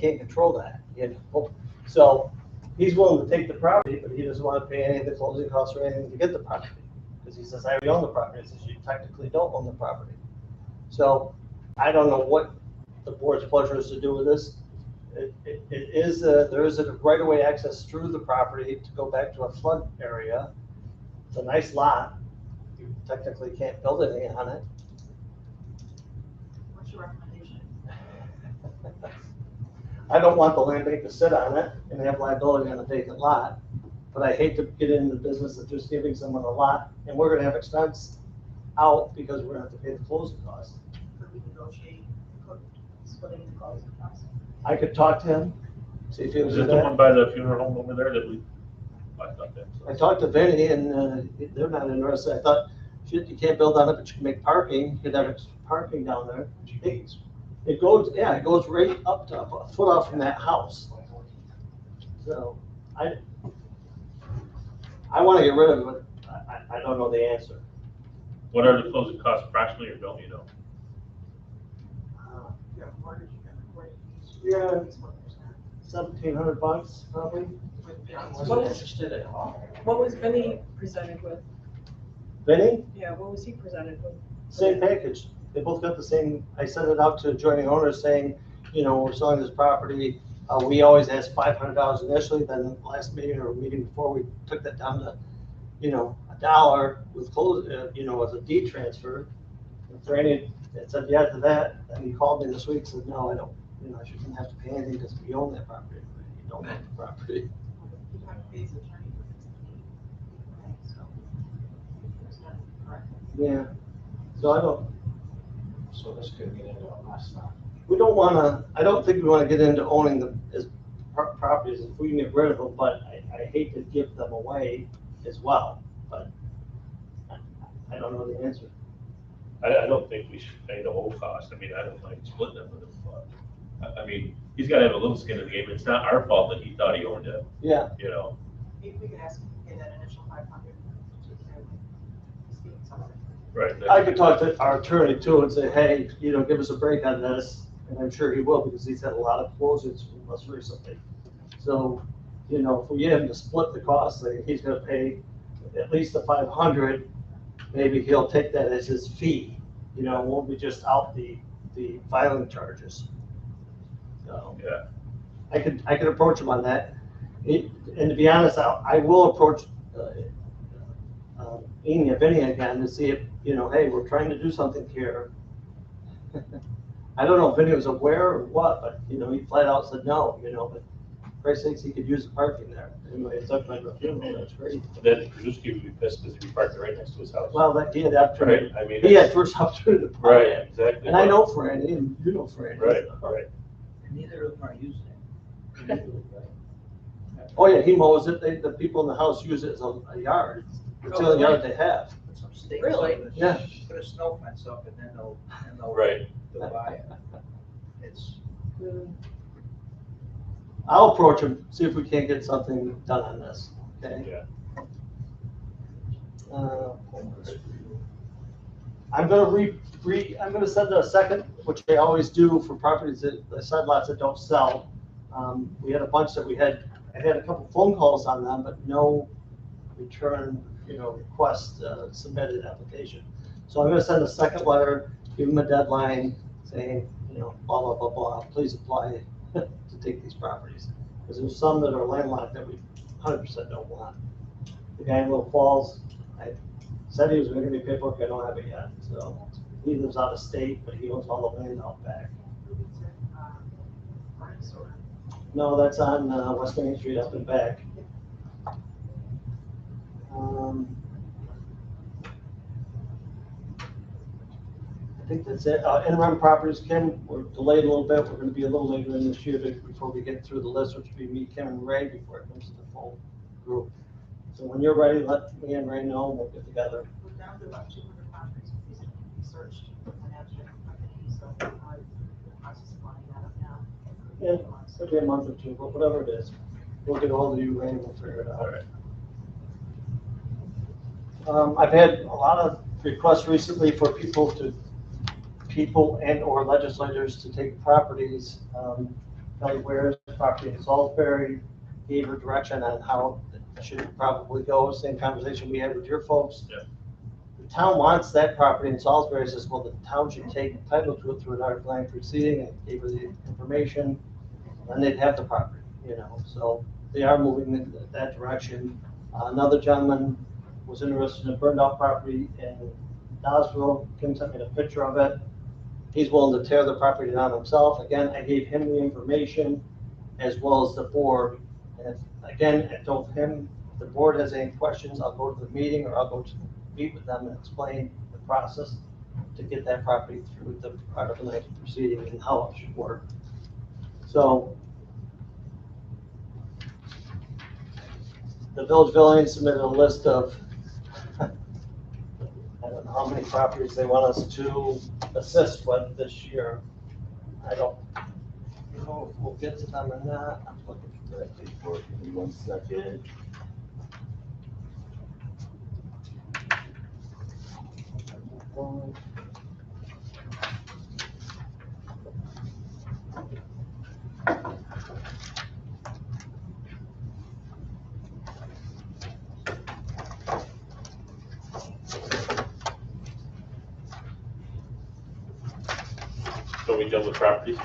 can't control that, you know? So he's willing to take the property, but he doesn't want to pay any of the closing costs or anything to get the property. Because he says, I already own the property. He says, you technically don't own the property. So I don't know what the board's pleasure is to do with this. There is a right-of-way access through the property to go back to a flood area. It's a nice lot. You technically can't build anything on it. What's your recommendation? I don't want the land bank to sit on it and have liability on a vacant lot, but I hate to get into the business of just giving someone a lot, and we're gonna have expense out because we're gonna have to pay the closing costs. Could we negotiate splitting the closing costs? I could talk to him, see if he was Is it the one by the funeral home over there that we, I thought that. I talked to Vinny and they're not interested. I thought, shit, you can't build on it, but you can make parking. You could have parking down there. It goes, yeah, it goes right up to a foot off from that house. So I want to get rid of it, but I don't know the answer. What are the closing costs approximately, or don't you know? Yeah, mortgage, Yeah, $1,700 $1,700 probably. Wasn't interested at all. What was Vinny presented with? Vinny, Yeah, what was he presented with? same package. They both got the same. I sent it out to adjoining owners saying, you know, we're selling this property. We always asked $500 initially, then last meeting or meeting before, we took that down to, you know, $1 with close, you know, as a deed transfer. If there any, it said yeah to that, and he called me this week and said, no, I don't, you know, I shouldn't have to pay anything because we own that property. You don't own the property. You have to pay his attorney for 60 days, so that's not correct. Yeah. So I don't, So this could get into a mess now. we don't want to, I don't think we want to get into owning the as properties if we can get rid of them, but I hate to give them away as well, but I don't know the answer. I don't think we should pay the whole cost. I mean, I don't like splitting them with him, but, I mean, he's gotta have a little skin in the game. It's not our fault that he thought he owned it, Yeah, you know? If we could ask him to pay that initial 500, speak something. Right. I could talk to our attorney too and say, hey, you know, give us a break on this, and I'm sure he will because he's had a lot of closings from us recently. So, you know, if we get him to split the cost, like he's gonna pay at least the 500, maybe he'll take that as his fee, you know, it won't be just out the filing charges. So, Yeah. I could approach him on that. And to be honest, I will approach Amy, if any, again, to see if, you know, hey, we're trying to do something here. I don't know if Vinny was aware or what, but, you know, he flat out said no, you know, but for Christ's sakes, he could use the parking there. Anyway, it's up by the funeral, that's great. Then Krzyzewski would be pissed because he parked right next to his house. Well, that, he had the opportunity, Right, I mean. he had first opportunity to park. Right, exactly. And I know Franny, and you know Franny. Right, right. And neither of them are using it. Oh, yeah, he mows it, the people in the house use it as a yard, it's the only yard they have. Put some stakes Really? up and Yeah. Put a snow fence up and then they'll Right. they'll buy it. It's, I'll approach him, see if we can't get something done on this, okay? Yeah. I'm gonna I'm gonna send a second, which I always do for properties that, the side lots that don't sell. We had a bunch that I had a couple phone calls on them, but no return, you know, request, submitted application. So I'm gonna send a second letter, give them a deadline, saying, you know, blah, blah, blah, blah, please apply to take these properties. Because there's some that are landlocked that we 100% don't want. The guy in Little Falls, I said he was gonna give me paperwork, I don't have it yet, so. He lives out of state, but he owns all the land out back. No, that's on West Main Street up and back. I think that's it. Interim properties, Kim, we're delayed a little bit. We're gonna be a little later in this year before we get through the list, which would be me, Kim, and Ray before it comes to the full group. So when you're ready, let me and Ray know, and we'll get together. We're down to about 200 properties researched and abstract companies, so we're in the process of lining that up now. Yeah, it'll be a month or two, but whatever it is, we'll get ahold of you, Ray, and we'll figure it out. All right. I've had a lot of requests recently for people and or legislators to take properties Kelly Ware's property in Salisbury, gave her direction on how it should probably go, same conversation we had with your folks. Yeah. The town wants that property in Salisbury, says, well, the town should take title to it through an article of land proceeding, and gave her the information, and they'd have the property, you know, so they are moving in that direction. Another gentleman was interested in a burned out property in Dosville. Kim sent me a picture of it. He's willing to tear the property down himself. Again, I gave him the information as well as the board. And if, again, I told him, if the board has any questions, I'll go to the meeting or I'll go to meet with them and explain the process to get that property through the article of proceeding and how it should work. So the village building submitted a list of, I don't know how many properties they want us to assist with this year. I don't know if we'll get to them or not. I'm looking for that paperwork. Give me 1 second. So we done with properties?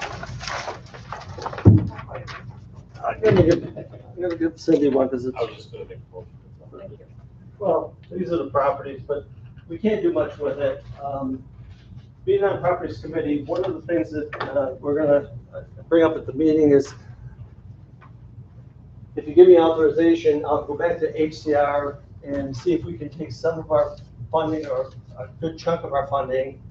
I'm gonna give Cindy one because it's, I was just gonna make a motion. Thank you. well, these are the properties, but we can't do much with it. Being on properties committee, one of the things that we're gonna bring up at the meeting is if you give me authorization, I'll go back to HCR and see if we can take some of our funding or a good chunk of our funding.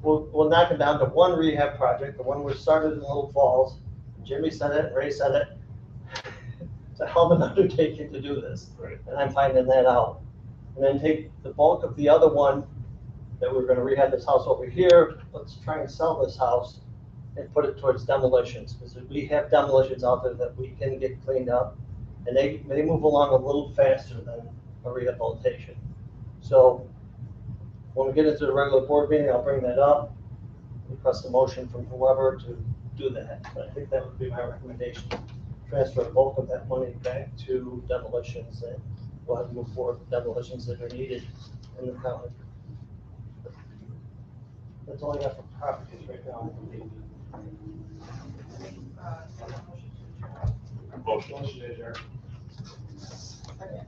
We'll knock it down to one rehab project, the one we started in Little Falls. Jimmy said it, Ray said it. It's a hell of an undertaking to do this. Right. And I'm finding that out. And then take the bulk of the other one that we're gonna rehab this house over here. Let's try and sell this house and put it towards demolitions, because we have demolitions out there that we can get cleaned up. And they move along a little faster than a rehabilitation. So when we get into the regular board meeting, I'll bring that up, request a motion from whoever to do that. But I think that would be my recommendation. Transfer bulk of that money back to demolitions, and we'll have to move forward with demolitions that are needed in the county. That's all I got for properties right now, I believe. Have a motion to adjourn. Motion. Motion to adjourn. Second.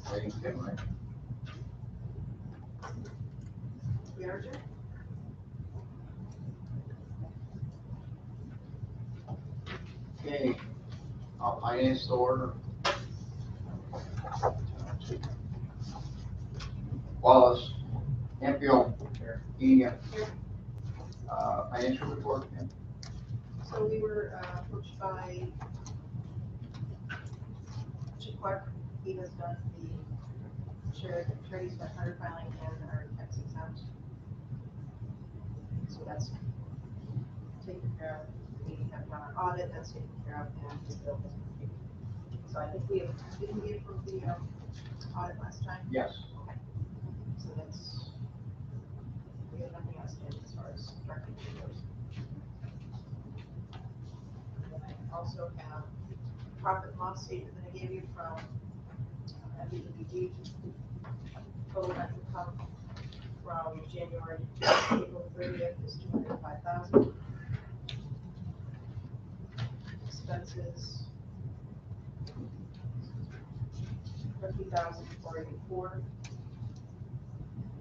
Thank you, Mike. We are adjourned. Okay, finance to order. Wallace, Campbell, Kenya, financial report, yeah. So we were approached by Chief Clark. He has done the charities by hundred filing and our tax exempt. So that's taken care of. We have done our audit, that's taken care of, and the bill has been paid. So I think didn't we approve the audit last time? Yes. Okay. So that's, we have nothing else in as far as directing goes. And then I also have profit and loss statement that I gave you from MVEBG. Total net income from January to April 30th is 205,000. Expenses 50,484.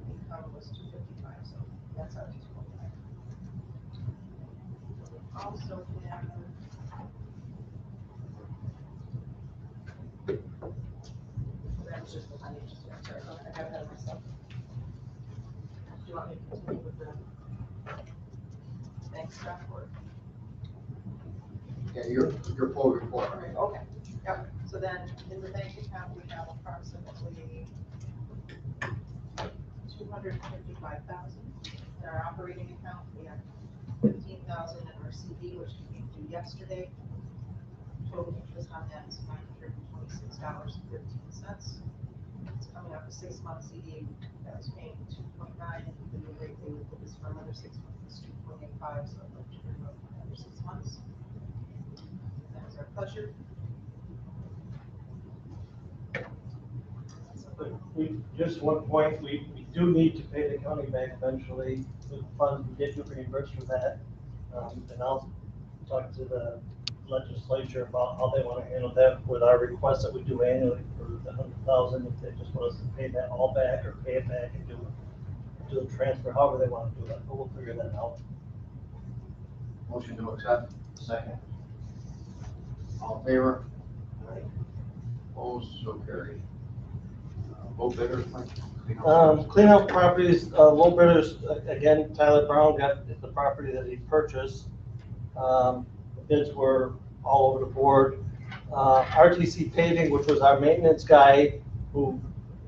Income was 255, so that's how it's going back. Also have that's just the financial statement. Sorry, I got ahead of myself. Do you want me to continue with the bank stuff or? Yeah, your full report. Okay, yep, so then in the bank account, we have approximately 255,000. In our operating account, we have 15,000 in our CD, which came due yesterday. Total interest on that is $926.13. It's coming up a 6-month CD that was paying 2.9, and the new rate they would put this for another 6 months is 2.85, so I'd like to bring up another 6 months. Pleasure. Just one point, we do need to pay the county back eventually with funds, we did get reimbursed for that. And I'll talk to the legislature about how they want to handle that with our request that we do annually for the 100,000, if they just want us to pay that all back or pay it back and do a transfer, however they want to do that, but we'll figure that out. Motion to accept. Second. All in favor? Opposed, so carried. Low bidders, Mike? Clean out properties, low bidders, again, Tyler Brown got the property that he purchased. The bids were all over the board. RTC Paving, which was our maintenance guy, who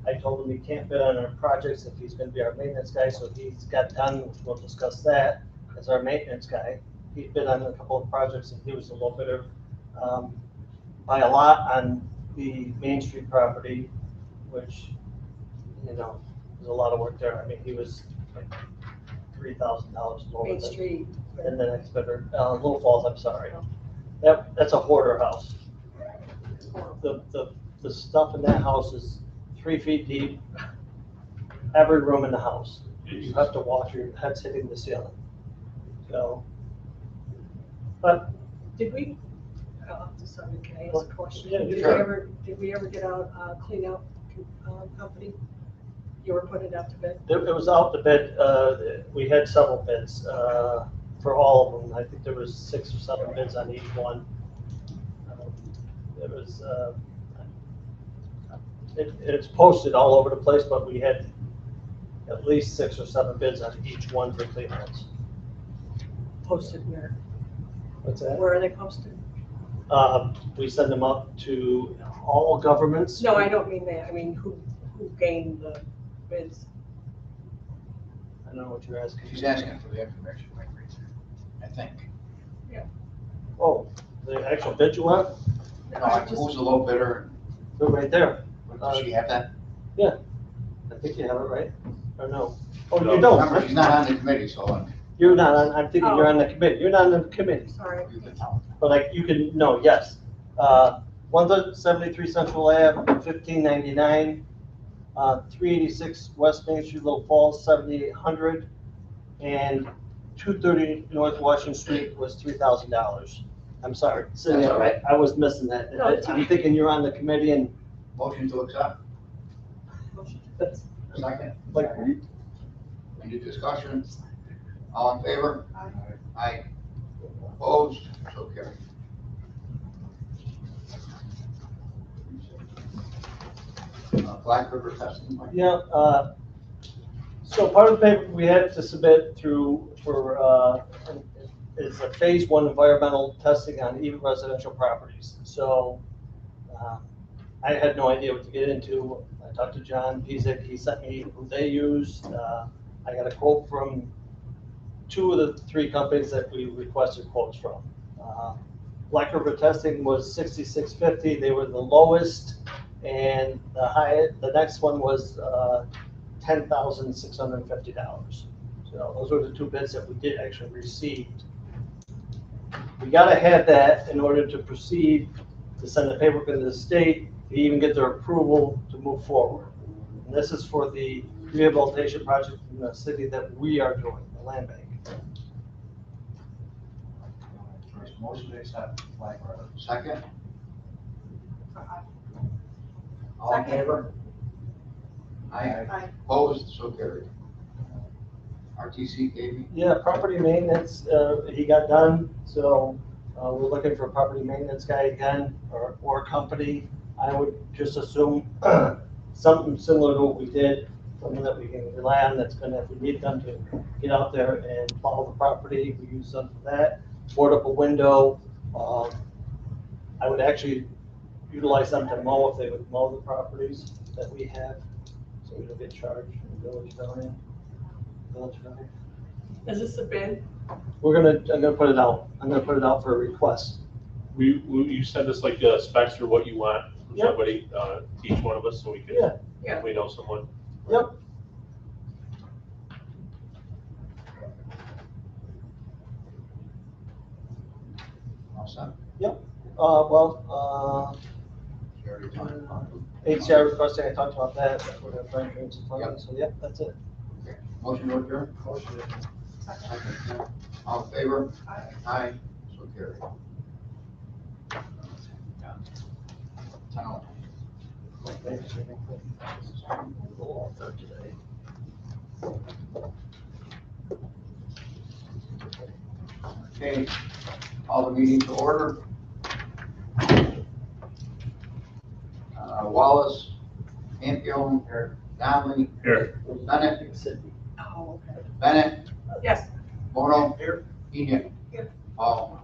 I told him he can't bid on our projects if he's gonna be our maintenance guy, so he's got done, which we'll discuss that, as our maintenance guy. He bid on a couple of projects and he was a low bidder, by a lot on the Main Street property, which, you know, there's a lot of work there. I mean, he was like $3,000 lower Main than, Street. than the next bidder. Little Falls, I'm sorry. That's a hoarder house. The stuff in that house is 3 feet deep, every room in the house. You have to watch your head's hitting the ceiling. So, but Did we, sorry, can I ask a question? Yeah, Did we ever get a clean out company? You were putting it out to bid? it was out to bid, we had several bids, for all of them. I think there was 6 or 7 bids on each one. It was, it's posted all over the place, but we had at least 6 or 7 bids on each one for clean outs. Posted where? What's that? Where are they posted? We send them up to all governments. No, I don't mean that. I mean, who gained the bids? I don't know what you're asking. She's asking for the information, Mike, I think. Oh, the actual bid you want? No, who's the low bidder? They're right there. Does she have that? I think you have it right, or no? Oh, No. you don't. Remember, she's not on the committee, so You're not on, I'm thinking you're on the committee. You're not on the committee. Sorry. you can tell. But like, you can, no, yes. 173 Central Ave, 1599. 386 West Main Street, Little Falls, 7800. And 230 North Washington Street was $3,000. I'm sorry, Cindy, That's all right. I was missing that. No, it's I'm thinking you're on the committee and Motion to accept. that's Second. like, Any discussion? All in favor? Aye. Aye. Opposed, so carried. Black River testing, Mike? yeah, so part of the paper we had to submit through for, is a phase 1 environmental testing on even residential properties. So, I had no idea what to get into. I talked to John Pizek, he sent me who they used. I got a quote from 2 of the 3 companies that we requested quotes from. Black River Testing was $66.50, they were the lowest, and the next one was $10,650. So those were the 2 bids that we did actually receive. We gotta have that in order to proceed to send the paperwork into the state, to even get their approval to move forward. And this is for the rehabilitation project in the city that we are doing, the land bank. Motion to accept Black River. Second. Aye. All in Second. favor? Aye. Aye. Opposed, so carried. RTC gave me, Yeah, property maintenance, he got done, so we're looking for a property maintenance guy again, or company. I would just assume something similar to what we did, someone that we can rely on that's gonna, if we need them to get out there and follow the property, we use them for that. Board up a window, I would actually utilize them to mow if they would mow the properties that we have, so we don't get charged in the village value. Is this a bid? I'm gonna put it out. I'm gonna put it out for a request. You send us like the specs for what you want from Yep. somebody, to each one of us, so we can, Yeah. if we know someone. Yep. all set? You already talked about HCR requesting, I talked about that, we're gonna try and bring some funding, Yep. so yeah, that's it. it. Motion to adjourn? Second. All in favor? Aye. So carried. Now, okay, all the meetings to order. Wallace, Campion, Donnelly, Here. Bennett, Oh, okay. Bennett, Yes. Bono. Here. Enoch. Here. All,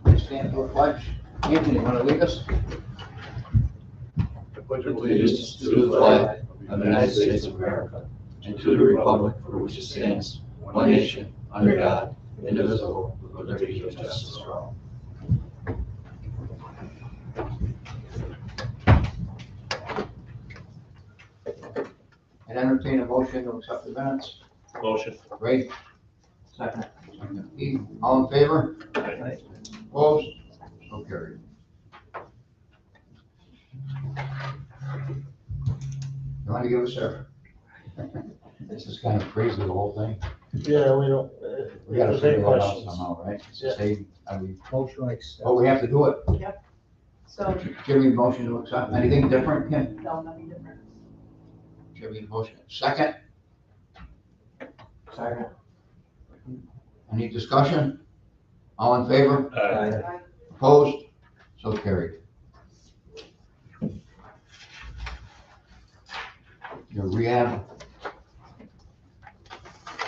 yes. Stand for pledge. Anthony, want to lead us? I pledge allegiance to the flag of the United States of America and to the republic for which it stands, one nation, under God, indivisible, with liberty and justice for all. And entertain a motion to accept the minutes. Motion. Ray? Second. Keith, all in favor? Aye. Opposed? So carried. You want to give us a? This is kind of crazy, the whole thing. Yeah, we don't, We gotta there's any figure that out questions. somehow, right? It's the Yeah. same, I mean, Motion like. oh, we have to do it. So, Jimmy, motion to accept. Anything different, Kim? no, nothing different. Jimmy, motion. Second? Second. Any discussion? All in favor? Aye. Opposed? So carried. Your rehab,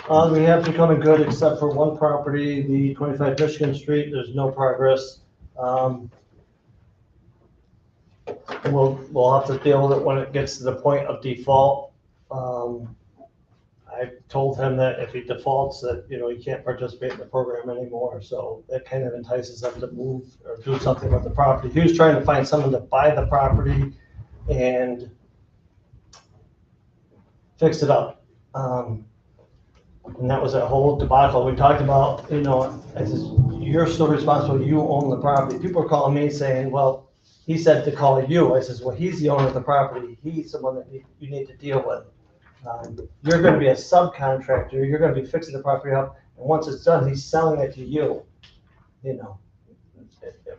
Rehab's becoming good except for one property, the 25 Michigan Street, there's no progress. We'll have to deal with it when it gets to the point of default. I told him that if he defaults, that, you know, he can't participate in the program anymore, so that kind of entices him to move or do something with the property. He was trying to find someone to buy the property and fix it up. And that was a whole debacle. We talked about, you know, I says, you're still responsible, you own the property. People are calling me saying, well, he said to call you. I says, well, he's the owner of the property. He's the one that you need to deal with. You're gonna be a subcontractor, you're gonna be fixing the property up, and once it's done, he's selling it to you. You know,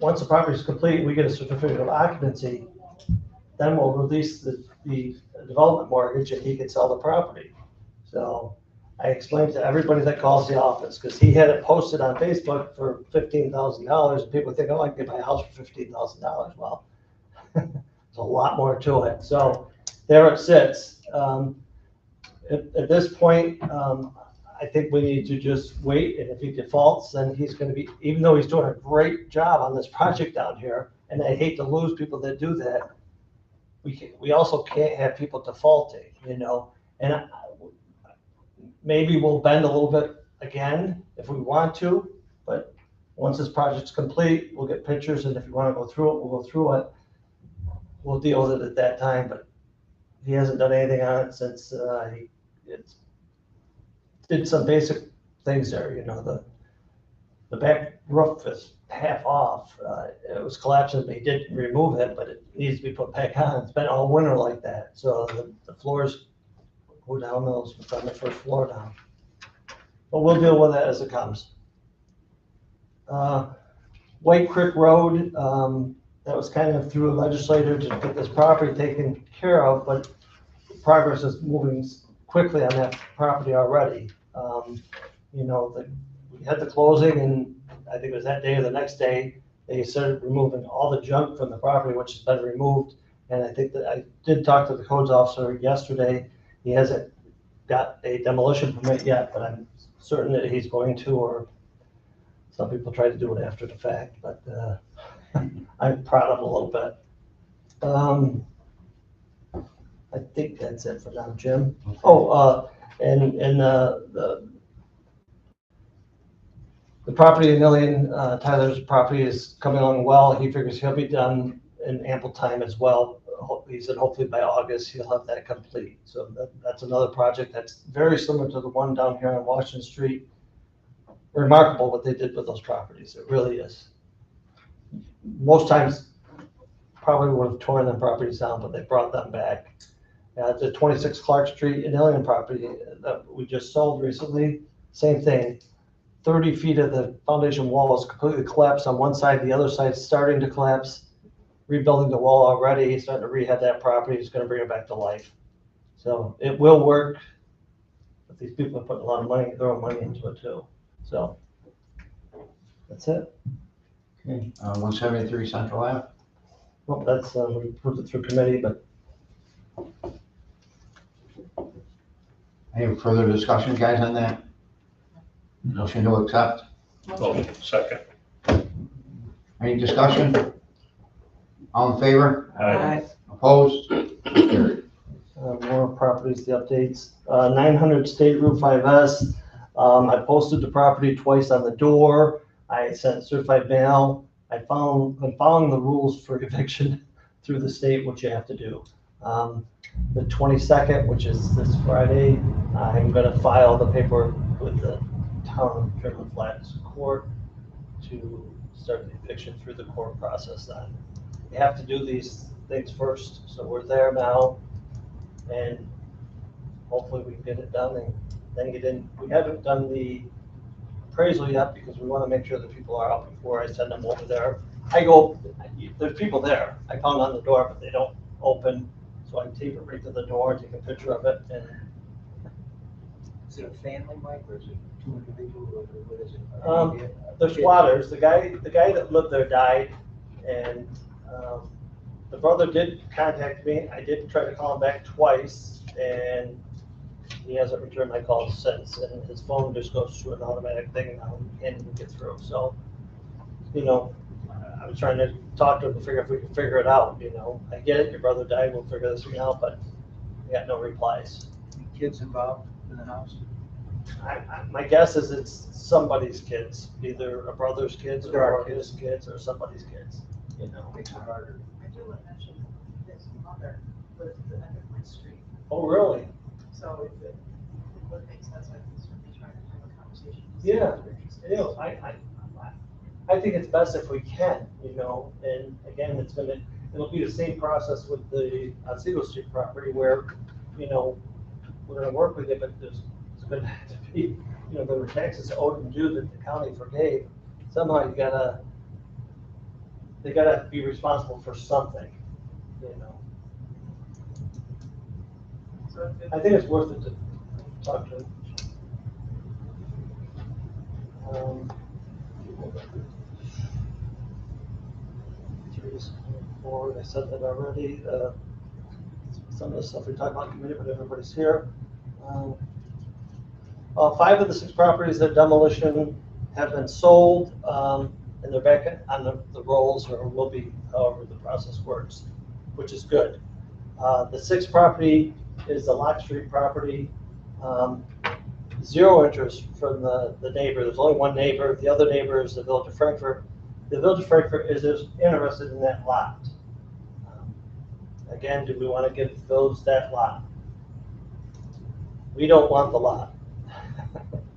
once the property is complete, we get a certificate of occupancy, then we'll release the development mortgage and he can sell the property. So I explained to everybody that calls the office, because he had it posted on Facebook for $15,000, and people think, oh, I can buy a house for $15,000. Well, there's a lot more to it. So there it sits. At this point, I think we need to just wait, and if he defaults, then he's gonna be, even though he's doing a great job on this project down here, and I hate to lose people that do that, we also can't have people defaulting, you know, and maybe we'll bend a little bit again if we want to, but once this project's complete, we'll get pictures, and if you wanna go through it, we'll go through it. We'll deal with it at that time, but he hasn't done anything on it since he did some basic things there, you know, the back roof is half off. It was collapsing, but he did remove it, but it needs to be put back on. It's been all winter like that, so the floors go down those, it's on the first floor down. But we'll deal with that as it comes. White Creek Road, that was kind of through a legislator to get this property taken care of, but progress is moving quickly on that property already. You know, we had the closing, and I think it was that day or the next day, they started removing all the junk from the property, which has been removed. And I think that I did talk to the codes officer yesterday. He hasn't got a demolition permit yet, but I'm certain that he's going to, or some people try to do it after the fact, but I'm proud of him a little bit. I think that's it for now, Jim. Oh, and the property in Ilion, Tyler's property is coming along well. He figures he'll be done in ample time as well. He said hopefully by August, he'll have that complete. So that's another project that's very similar to the one down here on Washington Street. Remarkable what they did with those properties. It really is. most times probably would have torn them properties down, but they brought them back. The 26 Clark Street in Alien property that we just sold recently, same thing. 30 feet of the foundation wall is completely collapsed on one side, the other side's starting to collapse. Rebuilding the wall already, he's starting to rehab that property, he's gonna bring it back to life. So it will work, but these people are putting a lot of money, their own money into it too. So that's it. Okay, 173 Central Ave. Well, that's, we put it through committee, but Any further discussion, guys, on that? Motion to accept. Oh, second. Any discussion? All in favor? Aye. Opposed? So carried. more properties, the updates. 900 State Route 5S. I posted the property twice on the door. I sent certified mail. I'm following the rules for eviction through the state, which you have to do. The 22nd, which is this Friday, I'm gonna file the paperwork with the town of Trinidad Flats Court to start the eviction through the court process then. You have to do these things first, so we're there now, and hopefully we can get it done and then get in. We haven't done the appraisal yet because we wanna make sure that people are out before I send them over there. There's people there, I pound on the door, but they don't open, so I tape it right to the door, take a picture of it, and Is it a family, Mike, or is it two individuals, or what is it? the squatters, the guy that lived there died, and, the brother did contact me. I did try to call him back twice, and he hasn't returned my calls since, and his phone just goes to an automatic thing now, and can't even get through, so, I was trying to talk to him to figure if we can figure it out, I get it, your brother died, we'll figure this thing out, but I got no replies. Any kids involved in the house? My guess is it's somebody's kids, either a brother's kids There are or his kids or somebody's kids, Makes it harder. I do want to mention that his mother lives at the end of my street, Oh, really? so if it would make sense, I can certainly try to have a conversation. Yeah, I think it's best if we can, and again, it'll be the same process with the Siegel Street property where, we're gonna work with it, but there's gonna have to be, there were taxes owed and due that the county forgave. Somehow they gotta be responsible for something, So if I think it's worth it to talk to them. Three, four, I said that already. Some of the stuff we talked about in committee, but everybody's here. 5 of the 6 properties that demolition have been sold, and they're back on the rolls, or will be, however the process works, which is good. The 6th property is the Lock Street property. 0 interest from the neighbor. There's only one neighbor. The other neighbor is the Village of Frankfurt. The Village of Frankfurt is interested in that lot. Again, do we want to give the village that lot? We don't want the lot.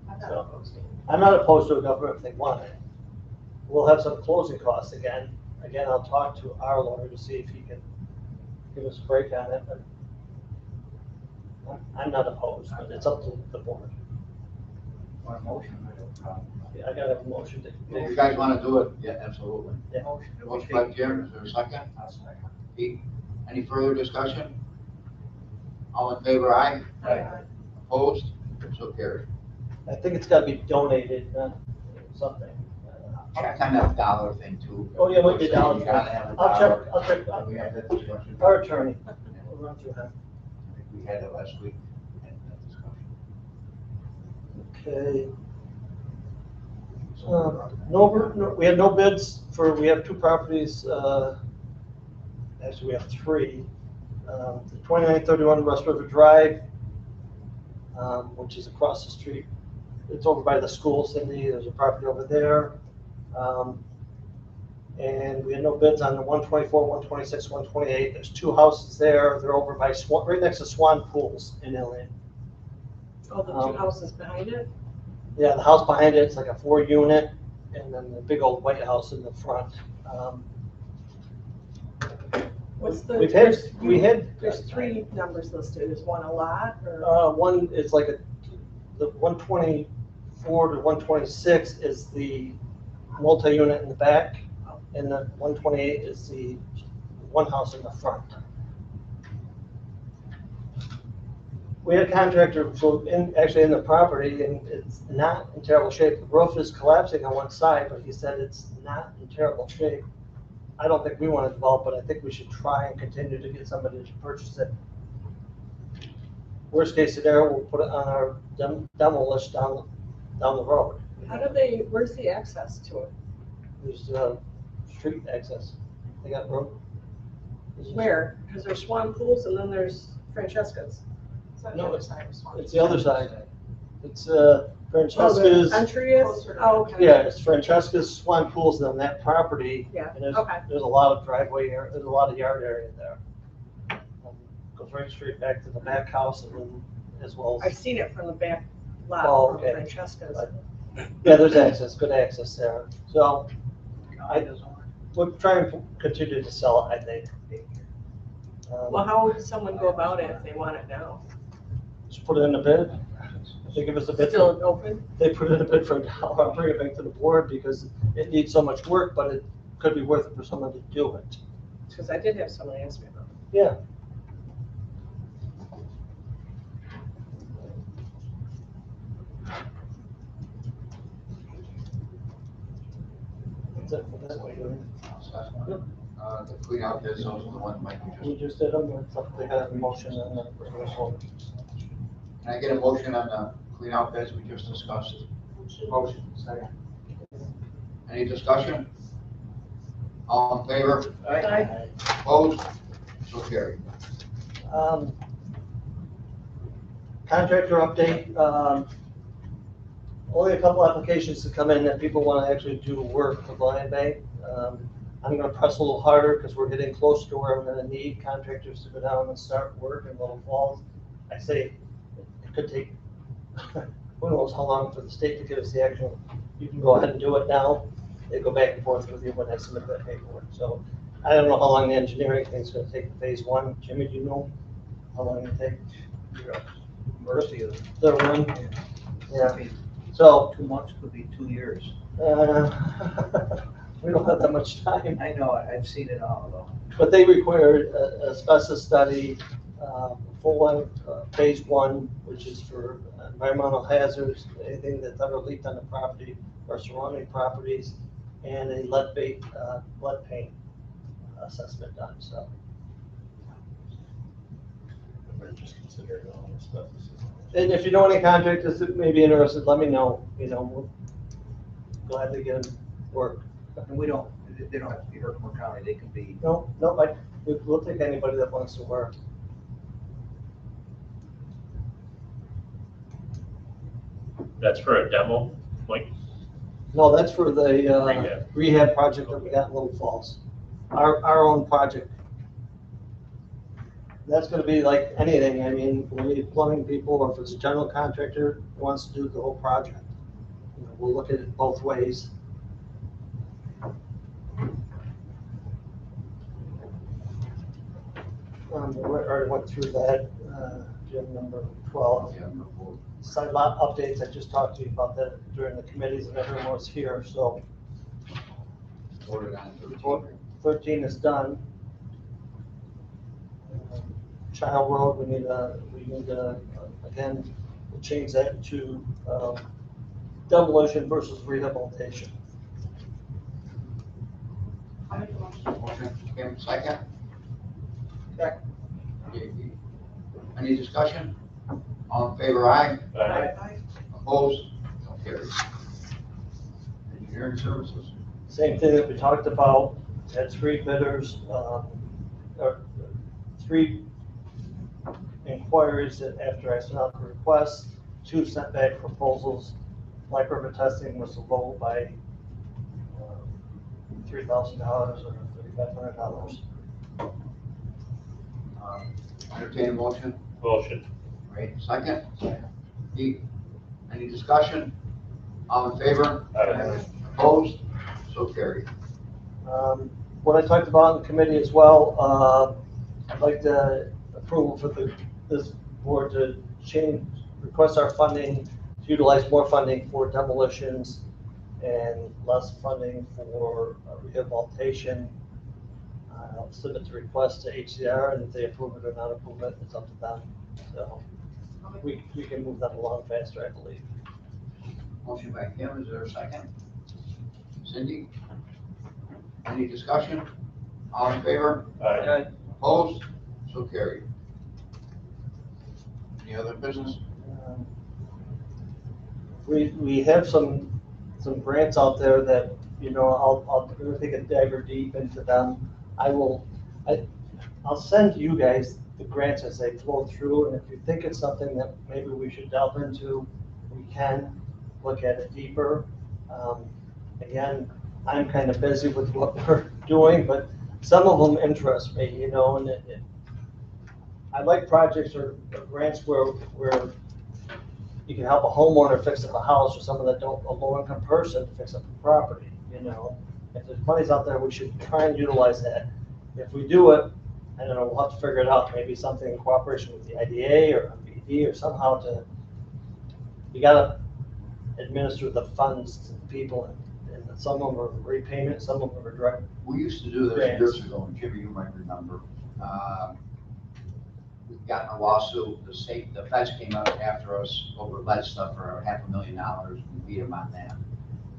I'm not So, opposed to it. I'm not opposed to a government if they want it. We'll have some closing costs again. Again, I'll talk to our lawyer to see if he can give us a break on it, but I'm not opposed, but it's up to the board. On a motion, I don't problem. Yeah, I gotta have a motion to. If you guys want to do it, yeah, absolutely. Yeah. Motion. that we Motion take- by Jim, is there a second? I'll second. Pete, any further discussion? All in favor, aye? Opposed? So carried. I think it's gotta be donated, something. Check on that dollar thing too. Oh, yeah, might be a dollar. You gotta have a I'll dollar. check, We had that discussion. our attorney. We'll run through him. I think we had it last week. Had that discussion. Okay. We had no bids we have 2 properties, actually we have 3. The 2931 West River Drive, which is across the street. It's over by the school, Cindy, there's a property over there. And we had no bids on the 124, 126, 128. There's 2 houses there. They're over by right next to Swan Pools in Ilion. Oh, the 2 houses behind it? Yeah, the house behind it's like a 4-unit, and then the big old white house in the front. What's the? We've had, we had, There's three numbers listed. Is one a lot or? one, it's like the 124 to 126 is the multi-unit in the back, and the 128 is the one house in the front. We had a contractor, so actually in the property, and it's not in terrible shape. The roof is collapsing on one side, but he said it's not in terrible shape. I don't think we want to develop, but I think we should try and continue to get somebody to purchase it. Worst case scenario, we'll put it on our demo list down the road. How do they, where's the access to it? There's street access. They got road. Where? Because there's Swan Pools and then there's Francesca's. It's on the No, other side of Swan. It's the other side. It's Oh, Francesca's. the entry is? Oh, okay. Yeah, it's Francesca's, Swan Pools, and on that property. Yeah, And okay. there's a lot of driveway area, there's a lot of yard area there. Goes right straight back to the back house and then as well I've as, seen it from the back lot Oh, from okay. Francesca's. yeah, there's access, good access there. So I doesn't want we'll try and continue to sell it, I think. Well, how would someone go about it if they want it now? Just put it in a bid. If they give us a bid, Still open? they put in a bid for $1, I'll bring it back to the board because it needs so much work, but it could be worth it for someone to do it. Because I did have someone ask me about it. Yeah. That's it for that one. The clean out this, those are the ones Mike We just, just did them, it's up, they got a motion and a resolution. can I get a motion on the clean out bids we just discussed? Motion, second. Any discussion? All in favor? Aye. Opposed? So carried. Contractor update, only a couple applications to come in that people want to actually do work for the land bank. I'm gonna press a little harder because we're getting close to where I'm gonna need contractors to go down and start work in Little Falls. I say it could take, who knows how long for the state to give us the actual, you can go ahead and do it now. They go back and forth with you when I submit that paperwork. So I don't know how long the engineering thing's gonna take for phase one. Jimmy, do you know how long it takes? mercy of The run? Yeah, it. so, 2 months could be 2 years. we don't have that much time. I know, I've seen it all though. But they require a asbestos study, full length, phase one, which is for environmental hazards, anything that's ever leaked on the property or surrounding properties, and a lead paint assessment done, so. Just consider it all this stuff. And if you know any contractors that may be interested, let me know, we'll gladly get them work. And we don't, they don't have to be Herkimer County, they can be, No, we'll take anybody that wants to work. That's for a demo, Mike? No, that's for the Rehab. rehab project that we got in Little Falls, our own project. That's gonna be like anything, I mean, we need plumbing people, or if it's a general contractor who wants to do the whole project. We'll look at it both ways. We already went through that, Jim, number 12. Yeah, no vote. Site lot updates, I just talked to you about that during the committees and everyone was here, so Voted on 13. 13 is done. Child Road, we need again, we'll change that to demolition versus rehabilitation. I make a motion. Motion, Kim, second. Second. JP. Any discussion? All in favor, aye. Aye. Opposed? So carried. Engineering services? Same thing that we talked about, had three bidders, or three inquiries that after I sent out the request, 2 sent back proposals. Microbe testing was low by $3,000 or $3,500. Entertain a motion? Motion. Right, second? Pete, any discussion? All in favor? Aye. Opposed? So carried. What what I talked about in the committee as well, I'd like the approval for this board to request our funding, to utilize more funding for demolitions and less funding for rehabilitation. I'll submit the request to HCR, and if they approve it or not approve it, it's up to them. So we can move that along faster, I believe. Motion by Kim, is there a second? Cindy? Any discussion? All in favor? Opposed? So carried. Any other business? We have some grants out there that, you know, I'll really take a dagger deep into them. I'll send you guys the grants as they flow through, and if you think it's something that maybe we should delve into, we can look at it deeper. Again, I'm kind of busy with what we're doing, but some of them interest me, you know, and I like projects or grants where you can help a homeowner fix up a house, or someone that a low-income person fix up a property, you know. If there's monies out there, we should try and utilize that. If we do it, I don't know, we'll have to figure it out, maybe something in cooperation with the IDA or MBD or somehow you gotta administer the funds to the people, and some of them are repayment, some of them are direct. We used to do this years ago, and Jimmy, you might remember. We've gotten a lawsuit, the feds came up after us over lead stuff for $500,000, we beat them on that.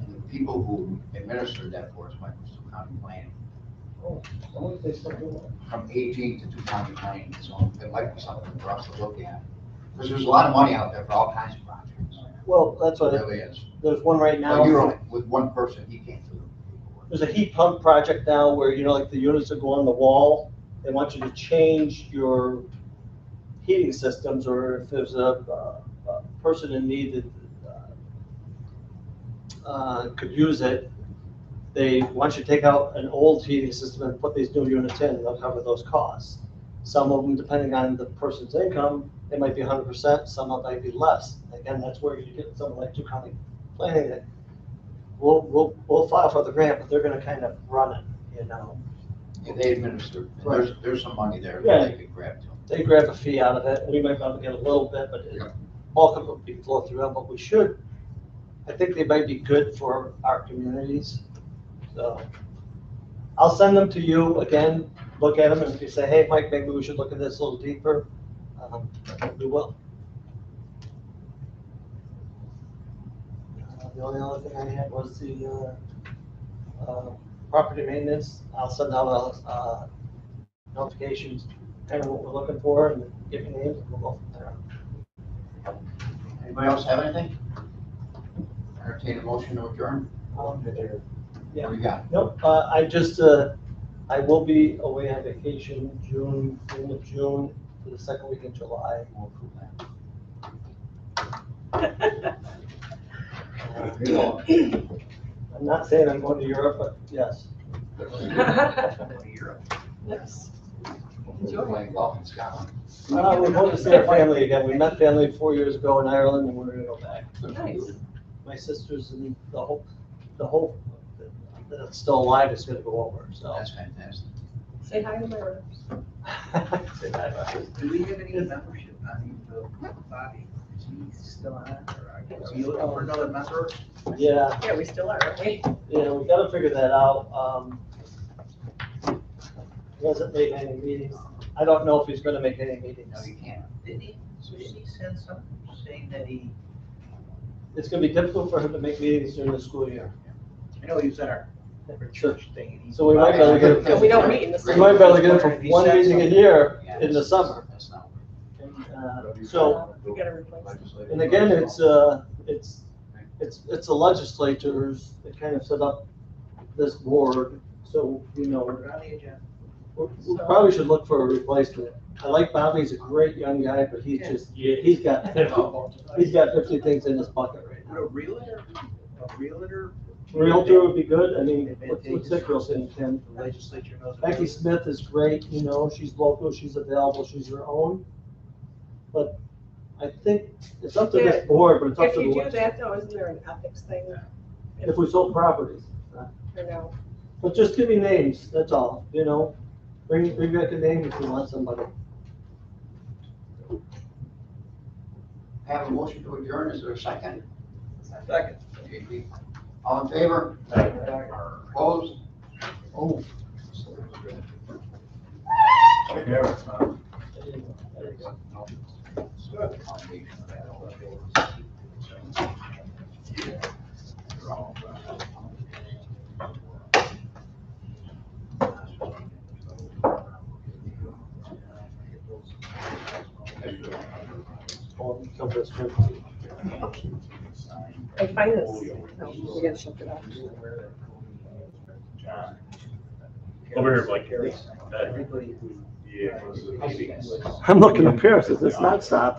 And the people who administered that for us went to county planning. Oh, some of they still do From 18 to county planning, so it might be something for us to look at. Because there's a lot of money out there for all kinds of projects. that. Well, that's It what, really is. there's one right But you're now, right, with one person, he can't do it. there's a heat pump project now where, you know, like the units that go on the wall, they want you to change your heating systems, or if there's a person in need that could use it, they want you to take out an old heating system and put these new units in, and they'll cover those costs. Some of them, depending on the person's income, they might be 100%, some of them might be less. Again, that's where you get something like county planning that we'll file for the grant, but they're gonna kind of run it, you know. If they administer, Right. there's some money there Yeah. that they could grab too. They grab a fee out of it, we might be able to get a little bit, but Yeah. bulk of it would be flow through them, but we should, I think they might be good for our communities. So I'll send them to you again, look at them, and if you say, hey, Mike, maybe we should look at this a little deeper, we will. The only other thing I had was the property maintenance. I'll send out notifications, kind of what we're looking for, and give you names, and we'll go from there. Anybody else have anything? Entertain a motion to adjourn? Yeah. What do you got? Nope, I will be away on vacation end of June to the second week in July. We'll approve that. I'm not saying I'm going to Europe, but yes. Yes. We're playing golf in Scotland. We're going to see our family again. We met family 4 years ago in Ireland, and we're gonna go back. Nice. My sisters and the whole that's still alive is gonna go over, so. That's fantastic. Say hi to my ribs. Say bye, bye. Do we have any membership on the body? Is he still on, or is he looking for another member? Yeah, Yeah, we still are, aren't we? yeah, we gotta figure that out. He hasn't made any meetings. I don't know if he's gonna make any meetings. No, you can't. Didn't he send something saying that he, It's gonna be difficult for him to make meetings during the school year. I know he was at our church thing. And he- So we might be able to get No, we don't meet in the We summer. might be able to get him for one meeting a year Yeah, in the summer. That's not. So, We gotta replace it. and again, it's the legislatures that kind of set up this board, so, you know, We're on the agenda. we probably should look for a replacement. I like Bobby, he's a great young guy, but he's just, he's got 50 things in his bucket right Would now. a realtor? Realtor would be good, I mean, what's Dick saying, Tim? The legislature knows. Becky Smith is great, you know, she's local, she's available, she's her own. But I think it's up to this board, but it's up If to the you do legislature. that though, isn't there an ethics thing If we sold properties. or no? But just give me names, that's all, you know? Bring back a name if you want somebody. Have a motion to adjourn, is there a second? Second. All in favor? Opposed? Oh. I find this, no, we gotta shut it off. Over here, Blake. Everybody who. Yeah. I'm looking up here, says it's not stopping.